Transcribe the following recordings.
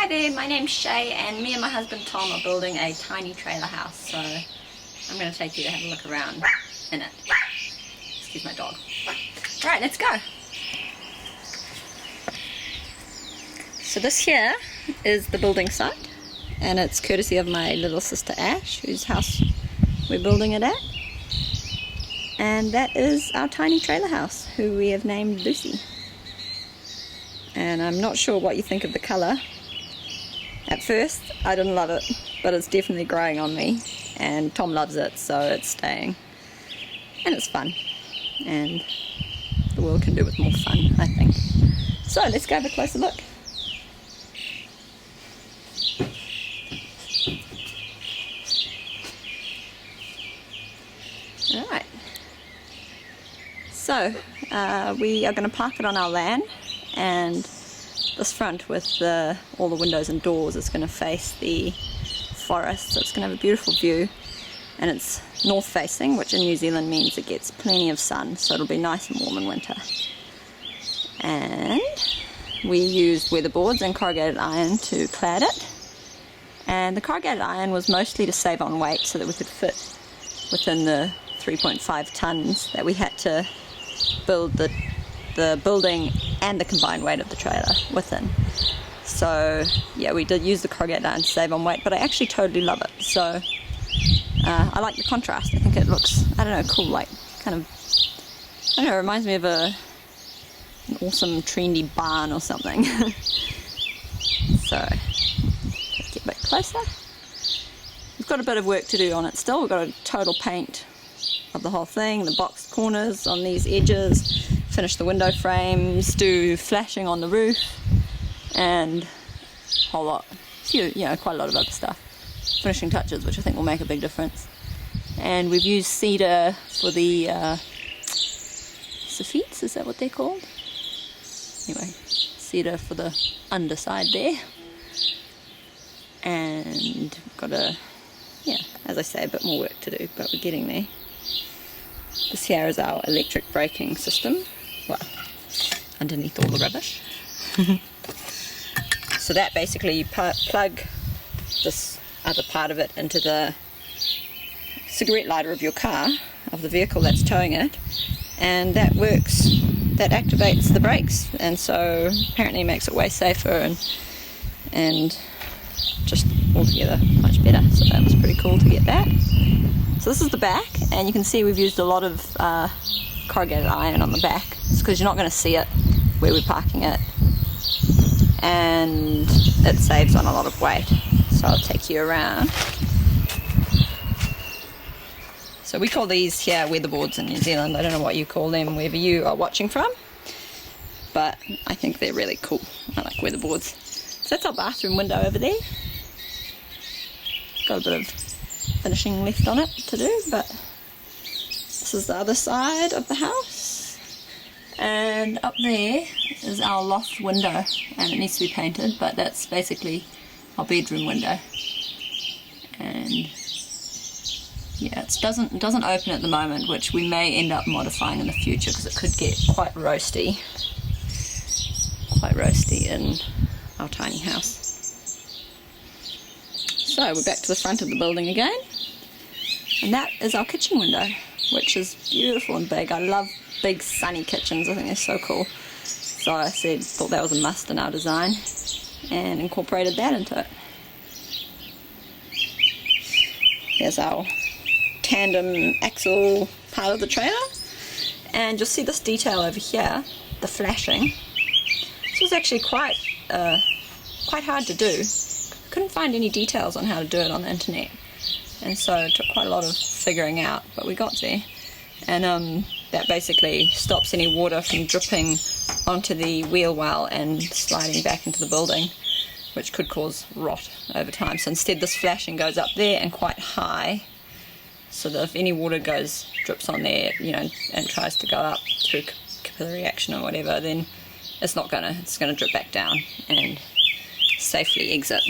Hi there, my name's Shay and me and my husband Tom are building a tiny trailer house, so I'm going to take you to have a look around in it. Excuse my dog. Alright, let's go. So this here is the building site, and it's courtesy of my little sister Ash, whose house we're building it at. And that is our tiny trailer house, who we have named Lucy. And I'm not sure what you think of the colour. At first I didn't love it, but it's definitely growing on me, and Tom loves it, so it's staying. And it's fun, and the world can do with more fun, I think. So let's go have a closer look. Alright, so we are going to park it on our land, and this front with all the windows and doors is going to face the forest, so it's going to have a beautiful view, and it's north facing, which in New Zealand means it gets plenty of sun, so it'll be nice and warm in winter. And we used weatherboards and corrugated iron to clad it, and the corrugated iron was mostly to save on weight so that we could fit within the 3.5 tons that we had to build the building and the combined weight of the trailer within. So yeah, we did use the corrugated iron to save on weight, but I actually totally love it. So I like the contrast. I think it looks, I don't know, cool, like kind of, I don't know, it reminds me of an awesome trendy barn or something. So let's get a bit closer. We've got a bit of work to do on it still. We've got to total paint of the whole thing, the box corners on these edges, finish the window frames, do flashing on the roof, and a whole lot, quite a lot of other stuff. Finishing touches, which I think will make a big difference. And we've used cedar for the soffits, is that what they're called? Anyway, cedar for the underside there. And we've got as I say, a bit more work to do, but we're getting there. This here is our electric braking system, well, underneath all the rubbish. So that basically you plug this other part of it into the cigarette lighter of your car, of the vehicle that's towing it, and that works, that activates the brakes, and so apparently makes it way safer and just altogether much better. So that was pretty cool to get that. So this is the back, and you can see we've used a lot of corrugated iron on the back. It's because you're not going to see it where we're parking it, and it saves on a lot of weight. So I'll take you around. So we call these here weatherboards in New Zealand. I don't know what you call them wherever you are watching from, but I think they're really cool. I like weatherboards. So that's our bathroom window over there. Got a bit of finishing left on it to do, but this is the other side of the house, and up there is our loft window, and it needs to be painted, but that's basically our bedroom window. And yeah, it doesn't open at the moment, which we may end up modifying in the future because it could get quite roasty in our tiny house. So we're back to the front of the building again, and that is our kitchen window, which is beautiful and big. I love big sunny kitchens, I think they're so cool. So I thought that was a must in our design, and incorporated that into it. Here's our tandem axle part of the trailer, and you'll see this detail over here, the flashing. This was actually quite hard to do. Couldn't find any details on how to do it on the internet, and so it took quite a lot of figuring out, but we got there. And that basically stops any water from dripping onto the wheel well and sliding back into the building, which could cause rot over time. So instead this flashing goes up there and quite high, so that if any water drips on there, and tries to go up through capillary action or whatever, then it's gonna drip back down and safely exit.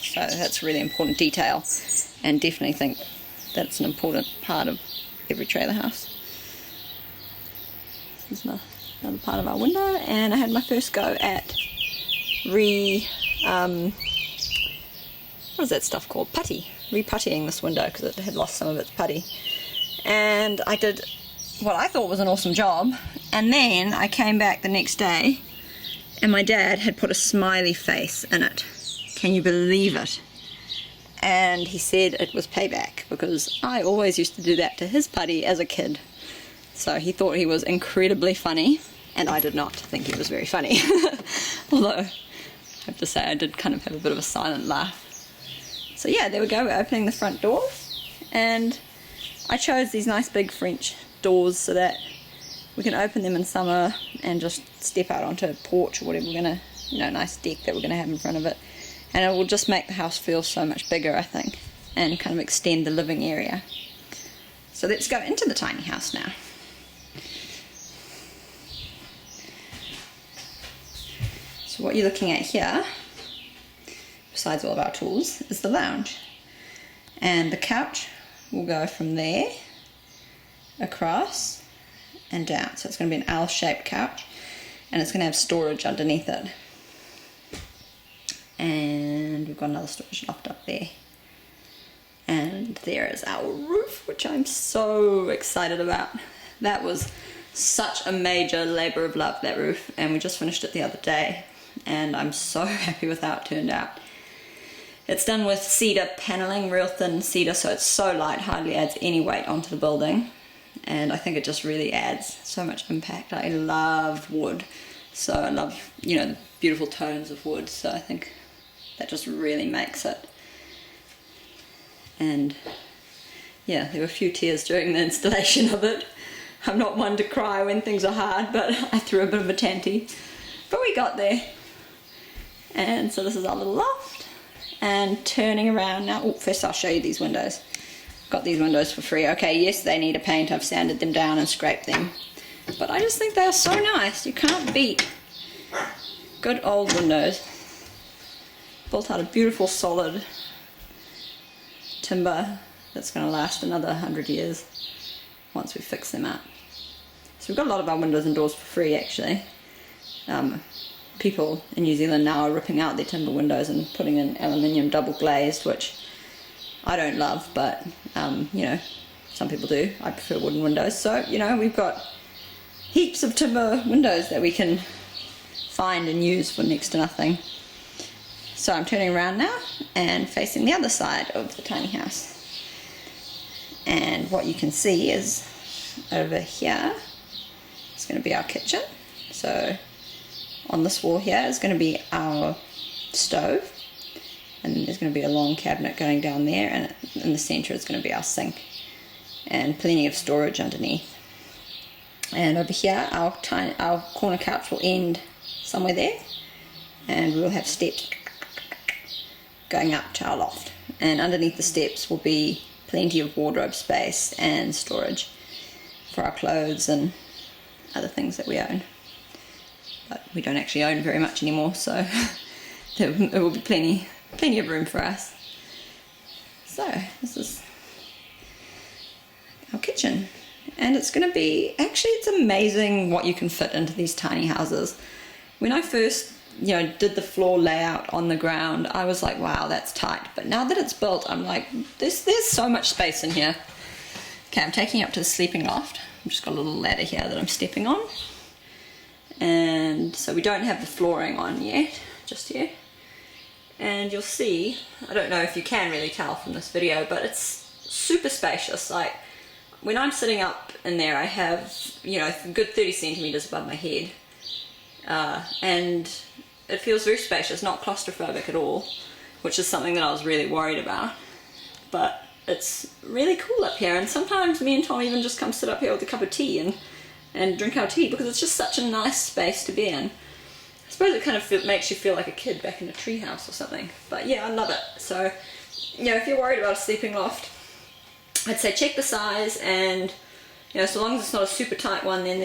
So that's a really important detail, and definitely think that it's an important part of every trailer house. This is another part of our window, and I had my first go at what is that stuff called? Putty. Re-puttying this window because it had lost some of its putty. And I did what I thought was an awesome job, and then I came back the next day and my dad had put a smiley face in it. Can you believe it? And he said it was payback because I always used to do that to his putty as a kid. So he thought he was incredibly funny, and I did not think he was very funny. Although, I have to say, I did kind of have a bit of a silent laugh. So yeah, there we go, we're opening the front door, and I chose these nice big French doors so that we can open them in summer and just step out onto a porch or whatever we're gonna, nice deck that we're gonna have in front of it. And it will just make the house feel so much bigger, I think, and kind of extend the living area. So let's go into the tiny house now. So what you're looking at here, besides all of our tools, is the lounge. And the couch will go from there across and down. So it's going to be an L-shaped couch, and it's going to have storage underneath it. And we've got another storage loft up there. And there is our roof, which I'm so excited about. That was such a major labor of love, that roof, and we just finished it the other day, and I'm so happy with how it turned out. It's done with cedar paneling, real thin cedar, so it's so light, hardly adds any weight onto the building, and I think it just really adds so much impact. I love wood, so I love, the beautiful tones of wood, so I think that just really makes it. And yeah, there were a few tears during the installation of it. I'm not one to cry when things are hard, but I threw a bit of a tanty. But we got there. And so this is our little loft. And turning around now, first I'll show you these windows. Got these windows for free. Okay, yes, they need a paint. I've sanded them down and scraped them. But I just think they are so nice. You can't beat good old windows. Built out of beautiful solid timber that's going to last another 100 years once we fix them up. So we've got a lot of our windows and doors for free, actually. People in New Zealand now are ripping out their timber windows and putting in aluminium double glazed, which I don't love, but some people do. I prefer wooden windows. So we've got heaps of timber windows that we can find and use for next to nothing. So I'm turning around now and facing the other side of the tiny house. And what you can see is over here is going to be our kitchen. So on this wall here is going to be our stove. And there's going to be a long cabinet going down there, and in the centre is going to be our sink. And plenty of storage underneath. And over here our corner couch will end somewhere there. And we will have steps going up to our loft, and underneath the steps will be plenty of wardrobe space and storage for our clothes and other things that we own, but we don't actually own very much anymore, so there will be plenty of room for us. So this is our kitchen, and it's going to be, actually it's amazing what you can fit into these tiny houses. When I first did the floor layout on the ground, I was like, wow, that's tight. But now that it's built, I'm like, there's so much space in here. Okay, I'm taking it up to the sleeping loft. I've just got a little ladder here that I'm stepping on. And so we don't have the flooring on yet, just yet. And you'll see, I don't know if you can really tell from this video, but it's super spacious. Like, when I'm sitting up in there, I have, a good 30 centimeters above my head. And it feels very spacious, not claustrophobic at all, which is something that I was really worried about. But it's really cool up here, and sometimes me and Tom even just come sit up here with a cup of tea and drink our tea, because it's just such a nice space to be in. I suppose it kind of makes you feel like a kid back in a treehouse or something. But yeah, I love it. So, if you're worried about a sleeping loft, I'd say check the size, and so long as it's not a super tight one, then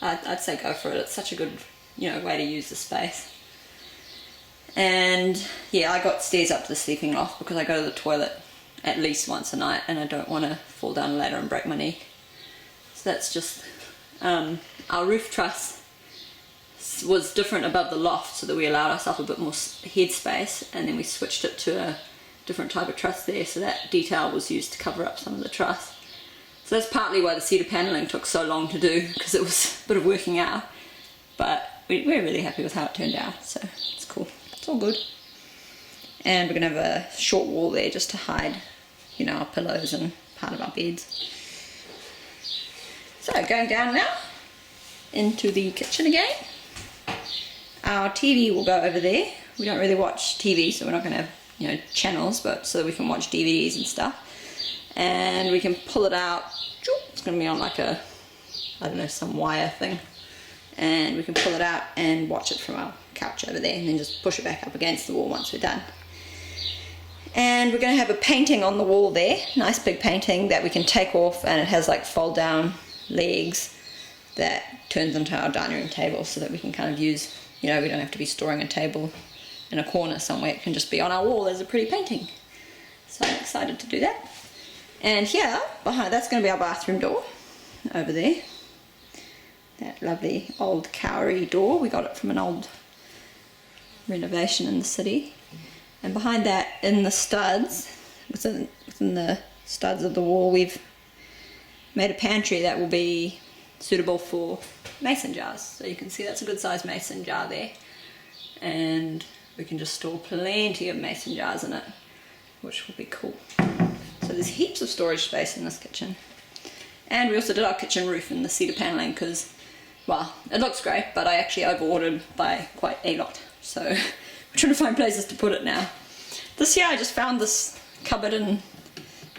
I'd say go for it. It's such a good way to use the space. And yeah, I got stairs up to the sleeping loft because I go to the toilet at least once a night, and I don't want to fall down a ladder and break my neck. So that's just our roof truss was different above the loft, so that we allowed ourselves a bit more head space, and then we switched it to a different type of truss there, so that detail was used to cover up some of the truss. So that's partly why the cedar paneling took so long to do, because it was a bit of working out, but we're really happy with how it turned out, so it's cool. It's all good. And we're going to have a short wall there just to hide, you know, our pillows and part of our beds. So going down now into the kitchen again. Our TV will go over there. We don't really watch TV, so we're not going to have, you know, channels, but so that we can watch DVDs and stuff. And we can pull it out. It's going to be on like a, I don't know, some wire thing. And we can pull it out and watch it from our couch over there, and then just push it back up against the wall once we're done. And we're going to have a painting on the wall there, nice big painting that we can take off, and it has like fold down legs that turns into our dining room table, so that we can kind of use, you know, we don't have to be storing a table in a corner somewhere. It can just be on our wall as a pretty painting. So I'm excited to do that. And here behind, that's going to be our bathroom door over there. That lovely old Cowrie door. We got it from an old renovation in the city. And behind that, in the studs, within the studs of the wall, we've made a pantry that will be suitable for mason jars. So you can see that's a good sized mason jar there. And we can just store plenty of mason jars in it, which will be cool. So there's heaps of storage space in this kitchen. And we also did our kitchen roof in the cedar paneling because, well, it looks great, but I actually over-ordered by quite a lot. So we're trying to find places to put it now. This year I just found this cupboard and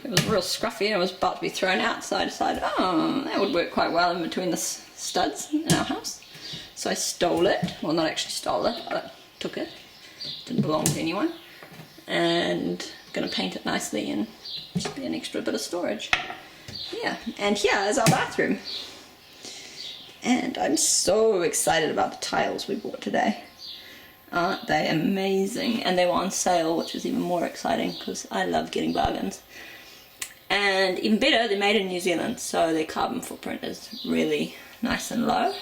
it was real scruffy and it was about to be thrown out, so I decided, oh, that would work quite well in between the studs in our house. So I stole it. Well, not actually stole it, but took it. It didn't belong to anyone. And I'm going to paint it nicely and just be an extra bit of storage. Yeah, and here is our bathroom. And I'm so excited about the tiles we bought today. Aren't they amazing? And they were on sale, which was even more exciting because I love getting bargains. And even better, they're made in New Zealand, so their carbon footprint is really nice and low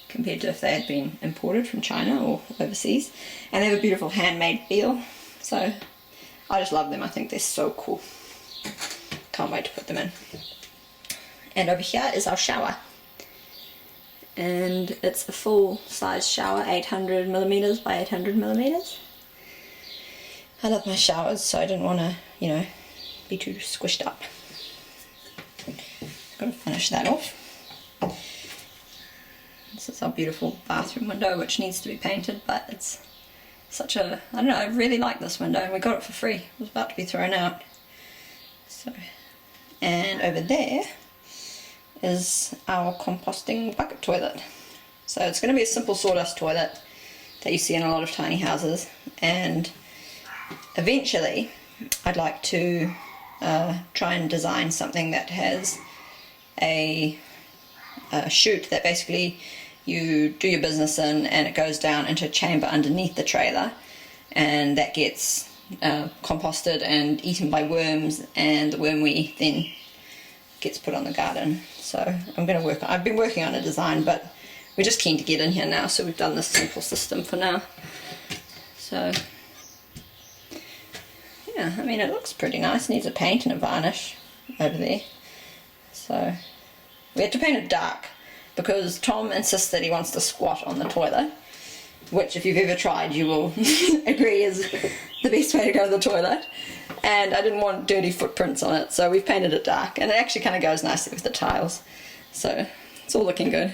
compared to if they had been imported from China or overseas. And they have a beautiful handmade feel, so I just love them. I think they're so cool. Can't wait to put them in. And over here is our shower. And it's a full size shower, 800mm by 800mm. I love my showers, so I didn't want to, you know, be too squished up. Got to finish that off. This is our beautiful bathroom window, which needs to be painted, but it's such a, I don't know, I really like this window, and we got it for free. It was about to be thrown out. So, and over there is our composting bucket toilet. So it's going to be a simple sawdust toilet that you see in a lot of tiny houses, and eventually I'd like to try and design something that has a chute that basically you do your business in, and it goes down into a chamber underneath the trailer, and that gets composted and eaten by worms, and the wormwee then gets put on the garden. So I'm going to work on, I've been working on a design, but we're just keen to get in here now, so we've done this simple system for now. So yeah, I mean, it looks pretty nice. It needs a paint and a varnish over there. So we had to paint it dark because Tom insists that he wants to squat on the toilet, which if you've ever tried you will agree is the best way to go to the toilet. And I didn't want dirty footprints on it, so we've painted it dark, and it actually kind of goes nicely with the tiles. So it's all looking good.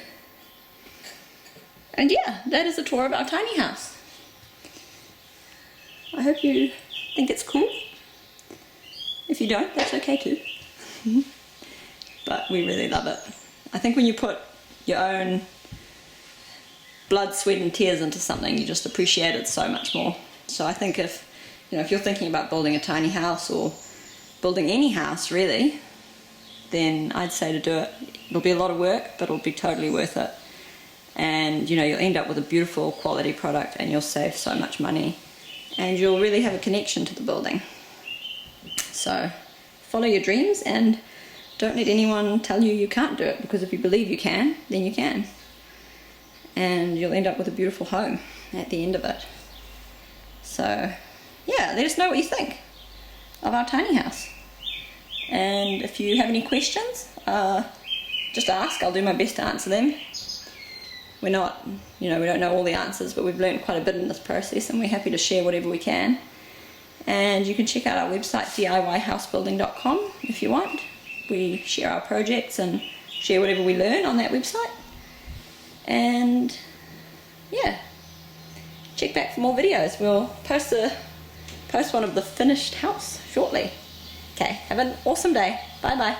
And yeah, that is a tour of our tiny house. I hope you think it's cool. If you don't, that's okay too. But we really love it. I think when you put your own blood, sweat and tears into something, you just appreciate it so much more. So I think if you're thinking about building a tiny house or building any house really, then I'd say to do it. It'll be a lot of work, but it'll be totally worth it. And you'll end up with a beautiful quality product, and you'll save so much money, and you'll really have a connection to the building. So follow your dreams and don't let anyone tell you you can't do it, because if you believe you can, then you can. and you'll end up with a beautiful home at the end of it. So yeah, let us know what you think of our tiny house, and if you have any questions, just ask. I'll do my best to answer them. We're not, we don't know all the answers, but we've learned quite a bit in this process, and we're happy to share whatever we can. And you can check out our website, DIYhousebuilding.com, if you want. We share our projects and share whatever we learn on that website. And yeah, check back for more videos. We'll post one of the finished house shortly. Okay, have an awesome day. Bye bye.